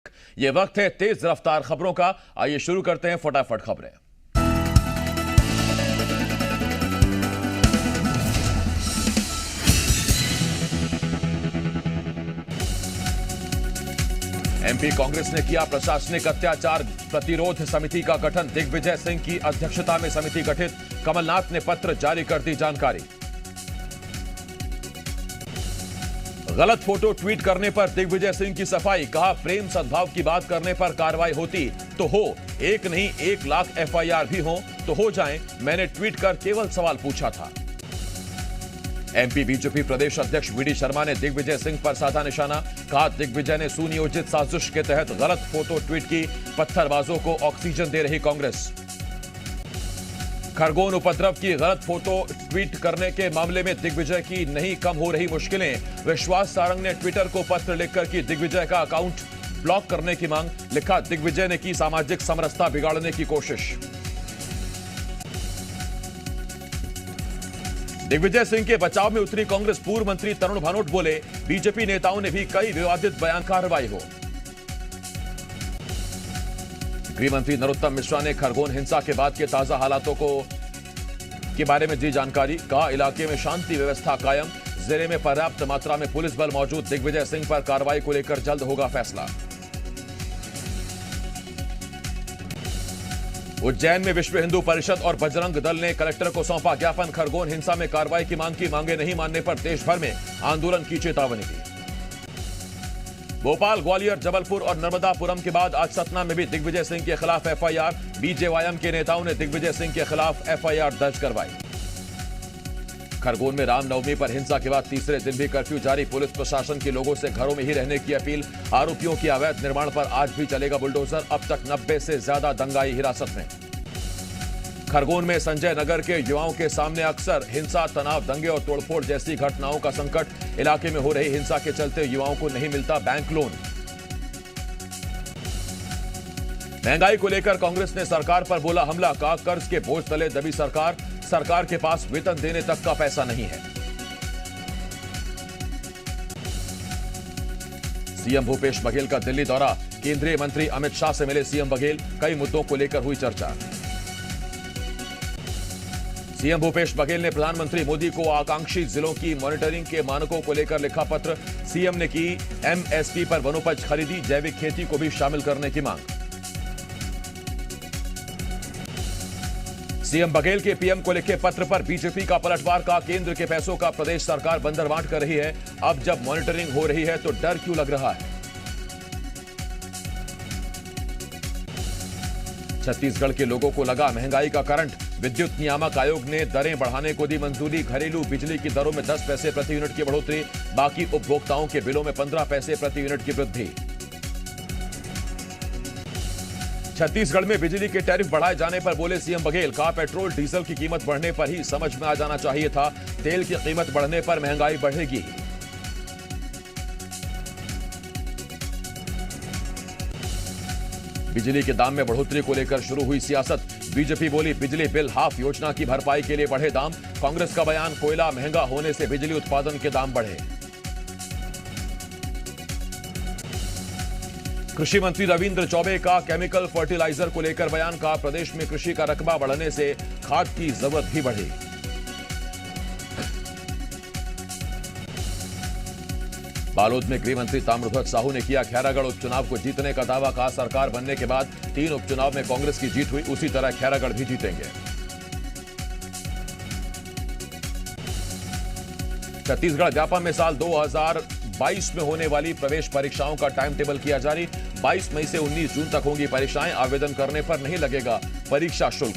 ये वक्त है तेज रफ्तार खबरों का। आइए शुरू करते हैं फटाफट खबरें। एमपी कांग्रेस ने किया प्रशासनिक अत्याचार प्रतिरोध समिति का गठन। दिग्विजय सिंह की अध्यक्षता में समिति गठित। कमलनाथ ने पत्र जारी कर दी जानकारी। गलत फोटो ट्वीट करने पर दिग्विजय सिंह की सफाई। कहा, प्रेम सद्भाव की बात करने पर कार्रवाई होती तो हो, एक नहीं 1 लाख एफआईआर भी हो तो हो जाएं। मैंने ट्वीट कर केवल सवाल पूछा था। एमपी बीजेपी प्रदेश अध्यक्ष वीडी शर्मा ने दिग्विजय सिंह पर साधा निशाना। कहा, दिग्विजय ने सुनियोजित साजिश के तहत गलत फोटो ट्वीट की। पत्थरबाजों को ऑक्सीजन दे रही कांग्रेस। खरगोन उपद्रव की गलत फोटो ट्वीट करने के मामले में दिग्विजय की नहीं कम हो रही मुश्किलें। विश्वास सारंग ने ट्विटर को पत्र लिखकर की दिग्विजय का अकाउंट ब्लॉक करने की मांग। लिखा, दिग्विजय ने की सामाजिक समरसता बिगाड़ने की कोशिश। दिग्विजय सिंह के बचाव में उतरी कांग्रेस। पूर्व मंत्री तरुण भानोट बोले, बीजेपी नेताओं ने भी कई विवादित बयान। कार्रवाई हो। गृह मंत्री नरोत्तम मिश्रा ने खरगोन हिंसा के बाद के ताजा हालातों के बारे में दी जानकारी। कहा, इलाके में शांति व्यवस्था कायम। जिले में पर्याप्त मात्रा में पुलिस बल मौजूद। दिग्विजय सिंह पर कार्रवाई को लेकर जल्द होगा फैसला। उज्जैन में विश्व हिंदू परिषद और बजरंग दल ने कलेक्टर को सौंपा ज्ञापन। खरगोन हिंसा में कार्रवाई की मांग की। मांगे नहीं मानने पर देश भर में आंदोलन की चेतावनी दी। भोपाल, ग्वालियर, जबलपुर और नर्मदापुरम के बाद आज सतना में भी दिग्विजय सिंह के खिलाफ एफआईआर। बीजेवाईएम के नेताओं ने दिग्विजय सिंह के खिलाफ एफआईआर दर्ज करवाई। खरगोन में रामनवमी पर हिंसा के बाद तीसरे दिन भी कर्फ्यू जारी। पुलिस प्रशासन की लोगों से घरों में ही रहने की अपील। आरोपियों की अवैध निर्माण पर आज भी चलेगा बुलडोजर। अब तक 90 से ज्यादा दंगाई हिरासत में। खरगोन में संजय नगर के युवाओं के सामने अक्सर हिंसा, तनाव, दंगे और तोड़फोड़ जैसी घटनाओं का संकट। इलाके में हो रही हिंसा के चलते युवाओं को नहीं मिलता बैंक लोन। महंगाई को लेकर कांग्रेस ने सरकार पर बोला हमला। कहा, कर्ज के बोझ तले दबी सरकार। सरकार के पास वेतन देने तक का पैसा नहीं है। सीएम भूपेश बघेल का दिल्ली दौरा। केंद्रीय मंत्री अमित शाह से मिले सीएम बघेल। कई मुद्दों को लेकर हुई चर्चा। सीएम भूपेश बघेल ने प्रधानमंत्री मोदी को आकांक्षी जिलों की मॉनिटरिंग के मानकों को लेकर लिखा पत्र। सीएम ने की एमएसपी पर वनोपज खरीदी, जैविक खेती को भी शामिल करने की मांग। सीएम बघेल के पीएम को लिखे पत्र पर बीजेपी का पलटवार। का केंद्र के पैसों का प्रदेश सरकार बंदरबांट कर रही है। अब जब मॉनिटरिंग हो रही है तो डर क्यों लग रहा है। छत्तीसगढ़ के लोगों को लगा महंगाई का करंट। विद्युत नियामक आयोग ने दरें बढ़ाने को दी मंजूरी। घरेलू बिजली की दरों में 10 पैसे प्रति यूनिट की बढ़ोतरी। बाकी उपभोक्ताओं के बिलों में 15 पैसे प्रति यूनिट की वृद्धि। छत्तीसगढ़ में बिजली के टैरिफ बढ़ाए जाने पर बोले सीएम बघेल। कहा, पेट्रोल डीजल की कीमत बढ़ने पर ही समझ में आ जाना चाहिए था। तेल की कीमत बढ़ने पर महंगाई बढ़ेगी। बिजली के दाम में बढ़ोतरी को लेकर शुरू हुई सियासत। बीजेपी बोली, बिजली बिल हाफ योजना की भरपाई के लिए बढ़े दाम। कांग्रेस का बयान, कोयला महंगा होने से बिजली उत्पादन के दाम बढ़े। कृषि मंत्री रविंद्र चौबे का केमिकल फर्टिलाइजर को लेकर बयान। का प्रदेश में कृषि का रकबा बढ़ने से खाद की जरूरत भी बढ़ी। बालोद में गृह मंत्री ताम्रध्वज साहू ने किया खैरागढ़ उपचुनाव को जीतने का दावा। कहा, सरकार बनने के बाद 3 उपचुनाव में कांग्रेस की जीत हुई, उसी तरह खैरागढ़ भी जीतेंगे। छत्तीसगढ़ व्यापम में साल 2022 में होने वाली प्रवेश परीक्षाओं का टाइम टेबल किया जारी। 22 मई से 19 जून तक होंगी परीक्षाएं। आवेदन करने पर नहीं लगेगा परीक्षा शुल्क।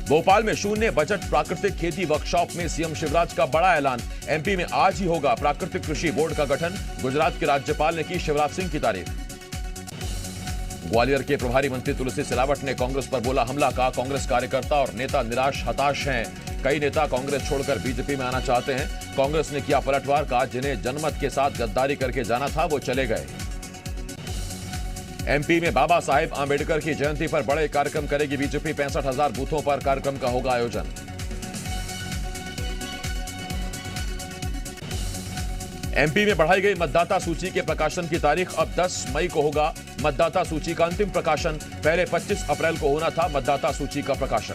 भोपाल में शून्य बजट प्राकृतिक खेती वर्कशॉप में सीएम शिवराज का बड़ा ऐलान। एमपी में आज ही होगा प्राकृतिक कृषि बोर्ड का गठन। गुजरात के राज्यपाल ने की शिवराज सिंह की तारीफ। ग्वालियर के प्रभारी मंत्री तुलसी सिलावट ने कांग्रेस पर बोला हमला। कहा, कांग्रेस कार्यकर्ता और नेता निराश हताश हैं। कई नेता कांग्रेस छोड़कर बीजेपी में आना चाहते हैं। कांग्रेस ने किया पलटवार। कहा, जिन्हें जनमत के साथ गद्दारी करके जाना था वो चले गए। एमपी में बाबा साहेब आंबेडकर की जयंती पर बड़े कार्यक्रम करेगी बीजेपी। 65,000 बूथों पर कार्यक्रम का होगा आयोजन। एमपी में बढ़ाई गई मतदाता सूची के प्रकाशन की तारीख। अब 10 मई को होगा मतदाता सूची का अंतिम प्रकाशन। पहले 25 अप्रैल को होना था मतदाता सूची का प्रकाशन।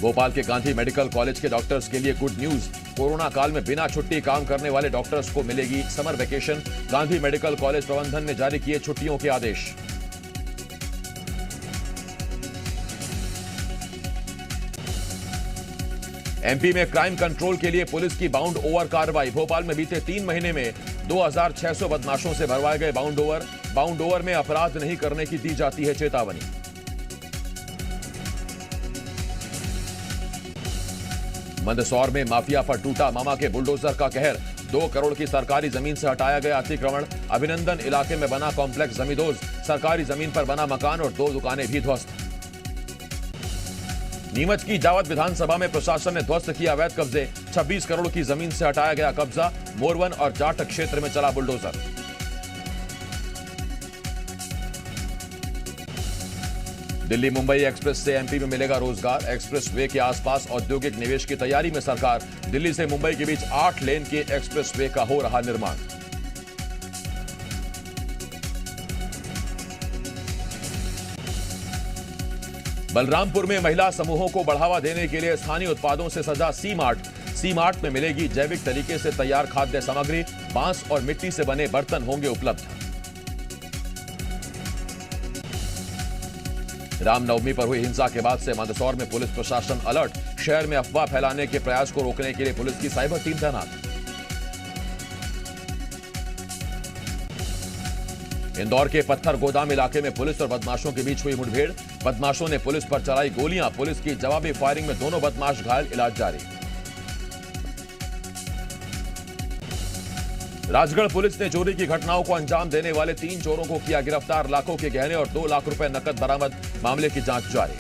भोपाल के गांधी मेडिकल कॉलेज के डॉक्टर्स के लिए गुड न्यूज। कोरोना काल में बिना छुट्टी काम करने वाले डॉक्टर्स को मिलेगी summer vacation. Gandhi medical college प्रबंधन ने जारी किए छुट्टियों के आदेश। एमपी में क्राइम कंट्रोल के लिए पुलिस की बाउंड ओवर कार्रवाई। भोपाल में बीते 3 महीने में 2600 बदमाशों से भरवाए गए बाउंड ओवर। बाउंड ओवर में अपराध नहीं करने की दी जाती है चेतावनी। मंदसौर में माफिया पर टूटा मामा के बुलडोजर का कहर। 2 करोड़ की सरकारी जमीन से हटाया गया अतिक्रमण। अभिनंदन इलाके में बना कॉम्प्लेक्स जमींदोज। सरकारी जमीन पर बना मकान और 2 दुकानें भी ध्वस्त। नीमच की जावद विधानसभा में प्रशासन ने ध्वस्त किया अवैध कब्जे। 26 करोड़ की जमीन से हटाया गया कब्जा। मोरवन और जाट क्षेत्र में चला बुलडोजर। दिल्ली मुंबई एक्सप्रेस से एमपी में मिलेगा रोजगार। एक्सप्रेस वे के आसपास औद्योगिक निवेश की तैयारी में सरकार। दिल्ली से मुंबई के बीच 8 लेन के एक्सप्रेस वे का हो रहा निर्माण। बलरामपुर में महिला समूहों को बढ़ावा देने के लिए स्थानीय उत्पादों से सजा सी मार्ट। सी मार्ट में मिलेगी जैविक तरीके से तैयार खाद्य सामग्री। बांस और मिट्टी से बने बर्तन होंगे उपलब्ध। रामनवमी पर हुई हिंसा के बाद से मंदसौर में पुलिस प्रशासन अलर्ट। शहर में अफवाह फैलाने के प्रयास को रोकने के लिए पुलिस की साइबर टीम तैनात। इंदौर के पत्थर गोदाम इलाके में पुलिस और बदमाशों के बीच हुई मुठभेड़। बदमाशों ने पुलिस पर चलाई गोलियां। पुलिस की जवाबी फायरिंग में दोनों बदमाश घायल, इलाज जारी। राजगढ़ पुलिस ने चोरी की घटनाओं को अंजाम देने वाले 3 चोरों को किया गिरफ्तार। लाखों के गहने और 2 लाख रुपए नकद बरामद। मामले की जांच जारी।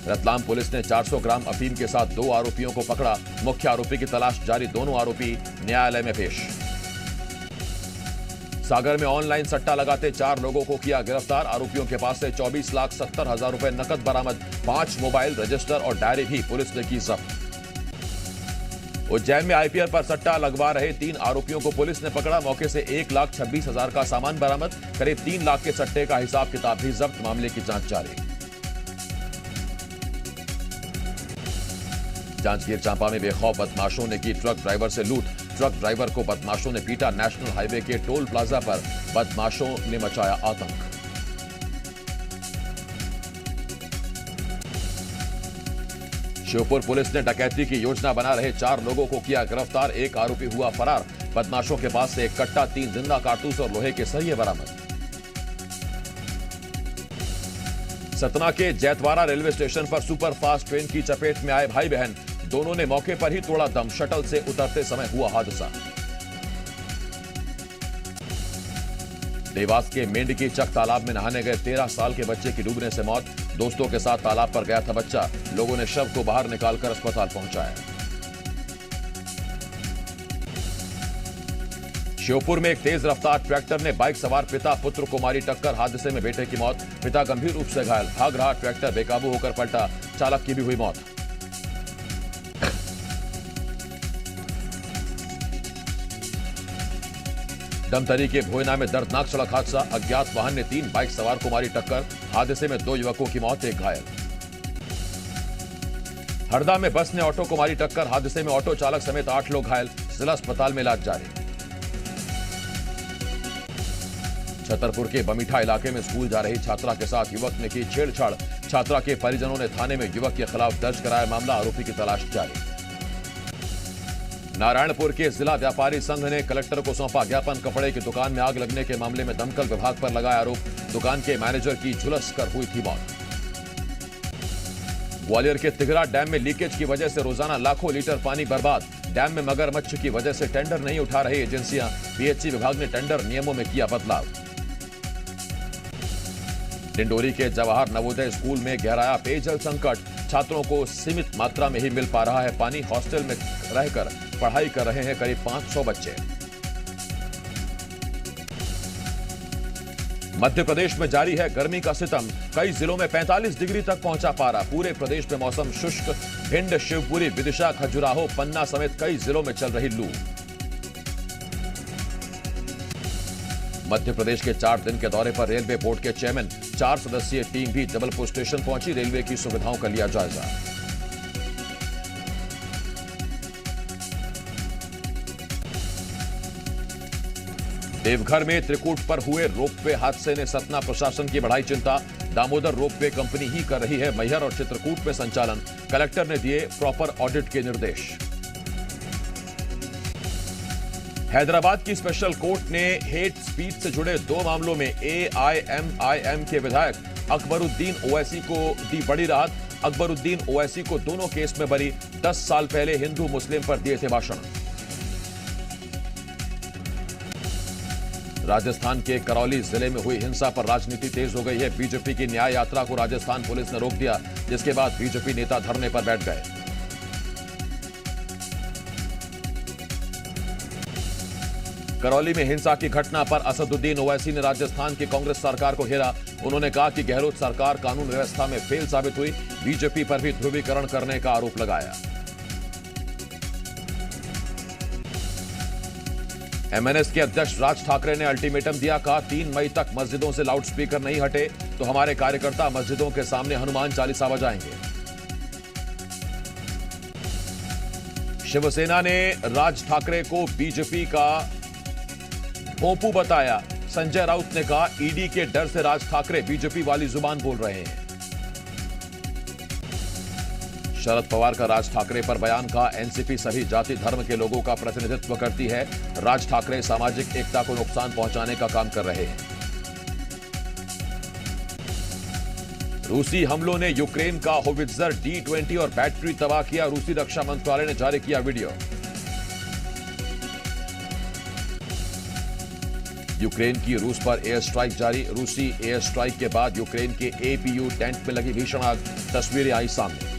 रतलाम पुलिस ने 400 ग्राम अफीम के साथ 2 आरोपियों को पकड़ा। मुख्य आरोपी की तलाश जारी। दोनों आरोपी न्यायालय में पेश। सागर में ऑनलाइन सट्टा लगाते 4 लोगों को किया गिरफ्तार। आरोपियों के पास से 24,70,000 रुपए नकद बरामद। 5 मोबाइल, रजिस्टर और डायरी भी पुलिस ने की जब्त। उज्जैन में आईपीएल पर सट्टा लगवा रहे 3 आरोपियों को पुलिस ने पकड़ा। मौके से 1,26,000 का सामान बरामद। करीब 3 लाख के सट्टे का हिसाब किताब भी जब्त। मामले की जांच जारी। जांजगीर चांपा में बेखौफ बदमाशों ने की ट्रक ड्राइवर से लूट। ट्रक ड्राइवर को बदमाशों ने पीटा। नेशनल हाईवे के टोल प्लाजा पर बदमाशों ने मचाया आतंक। श्योपुर पुलिस ने डकैती की योजना बना रहे 4 लोगों को किया गिरफ्तार। 1 आरोपी हुआ फरार। बदमाशों के पास से 1 कट्टा, 3 जिंदा कारतूस और लोहे के सरिये बरामद। सतना के जैतवाड़ा रेलवे स्टेशन पर सुपर फास्ट ट्रेन की चपेट में आए भाई बहन। दोनों ने मौके पर ही तोड़ा दम। शटल से उतरते समय हुआ हादसा। देवास के मेंढकी चक तालाब में नहाने गए 13 साल के बच्चे की डूबने से मौत। दोस्तों के साथ तालाब पर गया था बच्चा। लोगों ने शव को बाहर निकालकर अस्पताल पहुंचाया। श्योपुर में एक तेज रफ्तार ट्रैक्टर ने बाइक सवार पिता पुत्र को मारी टक्कर। हादसे में बेटे की मौत। पिता गंभीर रूप से घायल। भाग रहा ट्रैक्टर बेकाबू होकर पलटा। चालक की भी हुई मौत। दमदरी के भोयना में दर्दनाक सड़क हादसा। अज्ञात वाहन ने 3 बाइक सवार को मारी टक्कर। हादसे में 2 युवकों की मौत, 1 घायल। हरदा में बस ने ऑटो को मारी टक्कर। हादसे में ऑटो चालक समेत 8 लोग घायल। जिला अस्पताल में इलाज जारी। छतरपुर के बमीठा इलाके में स्कूल जा रही छात्रा के साथ युवक ने की छेड़छाड़। छात्रा के परिजनों ने थाने में युवक के खिलाफ दर्ज कराया मामला। आरोपी की तलाश जारी। नारायणपुर के जिला व्यापारी संघ ने कलेक्टर को सौंपा ज्ञापन। कपड़े की दुकान में आग लगने के मामले में दमकल विभाग पर लगाया आरोप। दुकान के मैनेजर की झुलस कर हुई थी मौत। ग्वालियर के तिघरा डैम में लीकेज की वजह से रोजाना लाखों लीटर पानी बर्बाद। डैम में मगरमच्छ की वजह से टेंडर नहीं उठा रही एजेंसियां। पीएचई विभाग ने टेंडर नियमों में किया बदलाव। डिंडोरी के जवाहर नवोदय स्कूल में गहराया पेयजल संकट। छात्रों को सीमित मात्रा में ही मिल पा रहा है पानी। हॉस्टल में रहकर पढ़ाई कर रहे हैं करीब 500 बच्चे। मध्य प्रदेश में जारी है गर्मी का सितम। कई जिलों में 45 डिग्री तक पहुंचा पारा। पूरे प्रदेश में मौसम शुष्क। भिंड, शिवपुरी, विदिशा, खजुराहो, पन्ना समेत कई जिलों में चल रही लू। मध्य प्रदेश के 4 दिन के दौरे पर रेलवे बोर्ड के चेयरमैन 4 सदस्यीय टीम भी जबलपुर स्टेशन पहुंची। रेलवे की सुविधाओं का लिया जायजा। देवघर में त्रिकूट पर हुए रोपवे हादसे ने सतना प्रशासन की बढ़ाई चिंता। दामोदर रोपवे कंपनी ही कर रही है मैहर और चित्रकूट में संचालन। कलेक्टर ने दिए प्रॉपर ऑडिट के निर्देश। हैदराबाद की स्पेशल कोर्ट ने हेट स्पीच से जुड़े 2 मामलों में AIMIM के विधायक अकबरुद्दीन ओवैसी को दी बड़ी राहत। अकबरुद्दीन ओवैसी को दोनों केस में बरी। 10 साल पहले हिंदू मुस्लिम पर दिए थे भाषण। राजस्थान के करौली जिले में हुई हिंसा पर राजनीति तेज हो गई है। बीजेपी की न्याय यात्रा को राजस्थान पुलिस ने रोक दिया, जिसके बाद बीजेपी नेता धरने पर बैठ गए। करौली में हिंसा की घटना पर असदुद्दीन ओवैसी ने राजस्थान की कांग्रेस सरकार को घेरा। उन्होंने कहा कि गहलोत सरकार कानून व्यवस्था में फेल साबित हुई। बीजेपी पर भी ध्रुवीकरण करने का आरोप लगाया। MNS के अध्यक्ष राज ठाकरे ने अल्टीमेटम दिया। कहा 3 मई तक मस्जिदों से लाउडस्पीकर नहीं हटे तो हमारे कार्यकर्ता मस्जिदों के सामने हनुमान चालीसा बजाएंगे। शिवसेना ने राज ठाकरे को बीजेपी का भोंपू बताया। संजय राउत ने कहा ईडी के डर से राज ठाकरे बीजेपी वाली जुबान बोल रहे हैं। शरद पवार का राज ठाकरे पर बयान। कहा एनसीपी सभी जाति धर्म के लोगों का प्रतिनिधित्व करती है। राज ठाकरे सामाजिक एकता को नुकसान पहुंचाने का काम कर रहे हैं। रूसी हमलों ने यूक्रेन का होवित्जर D-20 और बैटरी तबाह किया। रूसी रक्षा मंत्रालय ने जारी किया वीडियो। यूक्रेन की रूस पर एयर स्ट्राइक जारी। रूसी एयर स्ट्राइक के बाद यूक्रेन के APU टेंट में लगी भीषण आग। तस्वीरें आई सामने।